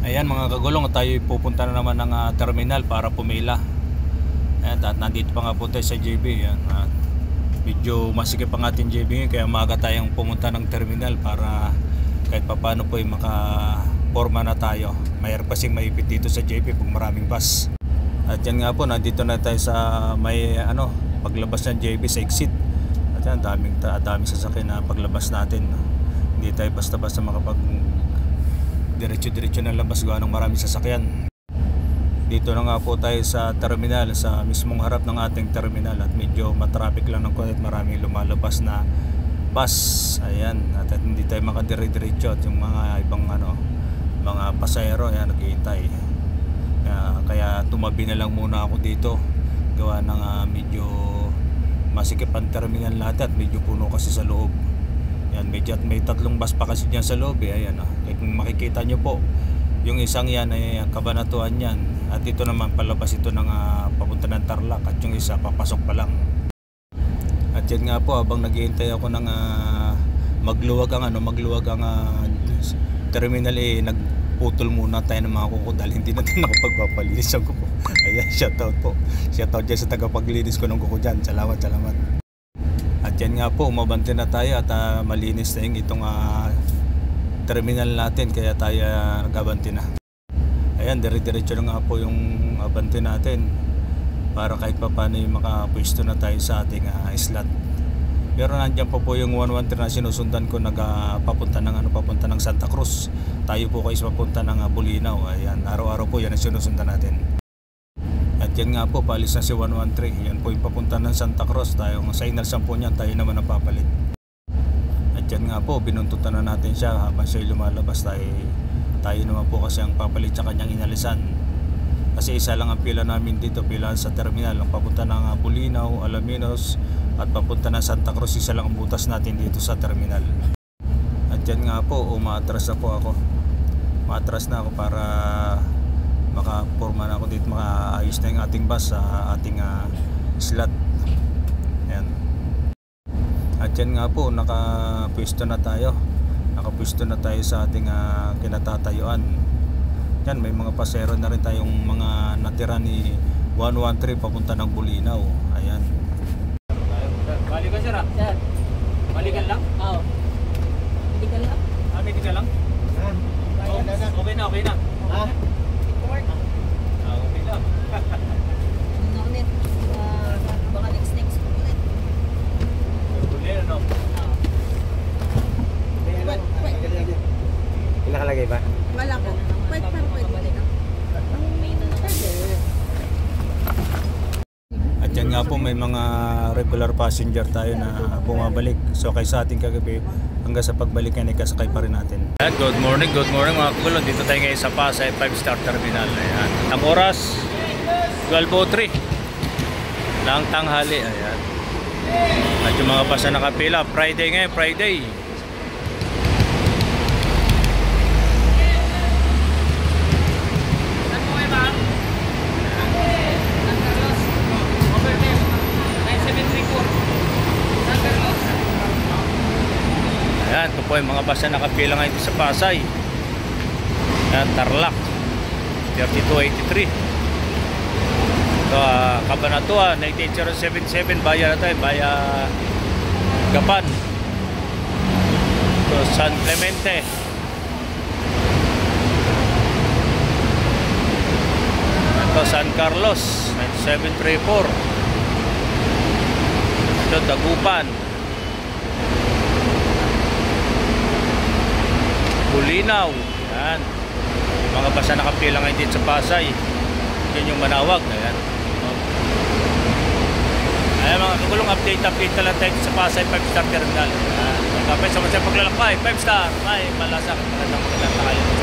Ayan mga kagulong, tayo pupunta na naman ng terminal para pumila. Ayan, at nandito pa nga po tayo sa JB. Ayan, medyo masikip ang ating JB kaya maaga tayong pumunta ng terminal para kahit papano po ay makaporma na tayo. Mayroon kasing maipit dito sa JB pag maraming bus. At yan nga po, nandito na tayo sa may paglabas ng JB sa exit. At yan, daming sasakyan na paglabas natin. Hindi tayo basta-basta makapag diretso-diretso na labas gawa ng maraming sasakyan. Dito na nga po tayo sa terminal, sa mismong harap ng ating terminal, at medyo matraffic lang ng konti, maraming lumalabas na bus. Ayan, at hindi tayo makadire-diretso at yung mga ibang mga pasahero ayan naghihintay. Kaya tumabi na lang muna ako dito gawa ng medyo masikip ang terminal natin at medyo puno kasi sa loob. Yan, medyo at may tatlong bus pa kasi dyan sa loob ayan kung makikita nyo po, yung isang yan ay Cabanatuan yan, at ito naman palabas ito ng papunta ng Tarlac, at yung isa papasok pa lang. At yan nga po, habang naghihintay ako ng magluwag ang terminal nagputol muna tayo ng mga kuko dahil hindi natin nakapagpapalinis ang kuko. Ayan, shoutout po, shoutout dyan sa tagapaglinis ko ng kuko dyan. Salamat. At yan nga po, umabante na tayo at malinis na yung itong terminal natin, kaya tayo nag-abante na. Ayan, dire-diretso na nga po yung abante natin para kahit pa paano yung makapwesto na tayo sa ating slot. Pero nandiyan pa po yung 113 na sinusundan ko, papunta ng Santa Cruz. Tayo po kayo papunta ng Bulinaw. Ayan, araw-araw po yan ang sinusundan natin. At yan nga po, palis na si 113. Yan po yung papunta ng Santa Cruz. Tayo sa inalsan po niyan, tayo naman ang papalit. At yan nga po, binuntutan na natin siya habang siya lumalabas. Tayo naman po kasi ang papalit sa kanyang inalisan. Kasi isa lang ang pila namin dito, pila sa terminal. Ang papunta ng Bulinaw, Alaminos at papunta ng Santa Cruz, isa lang ang butas natin dito sa terminal. At yan nga po, umaatras na po ako. Umaatras na ako para makaporma na ako dito, makaayos na yung ating bus sa ating slot. Ayan. At yan nga po, nakapwesto na tayo sa ating kinatatayuan. Yan, may mga pasero na rin tayong mga natira ni 113 papunta ng Bulinaw. Ayan. Balikan sir Sir. Balikan lang? Oo. Medical lang? Medical lang? Okay na. Okay lang. Ulit. Baka next ulit. Ulit ano? Nakalagay ba? Wala ko. Pwede balik. At yan nga po, may mga regular passenger tayo na bumabalik. So kay sa ating kagabi, hanggang sa pagbalik yan, ikasakay pa rin natin. Good morning mga kagulo. Dito tayo ngayon sa Pasay 5-star terminal. Ayan. Ang oras 12:03 lang tanghali. Ayan. At yung mga bus na nakapila, Friday ngayon, Friday. Ayan, ito po yung mga bus na nakapila ngayon sa Pasay. Ayan, Tarlac 3283. Ito, Cabanatuan 18077, Baya na tayo, Baya Gapan. Ito, San Clemente. Ito, San Carlos 9734. Ito, Dagupan, Bulinaw. Yan, mga basa nakapila ngayon dito sa Pasay. Yun yung Manawag. Ayan. Ayan mga kagulong, update na lang tayo sa Pasay 5-star terminal. Kapay sa masaya paglalakbay 5-star. Ay, malasak. Magandang tayo.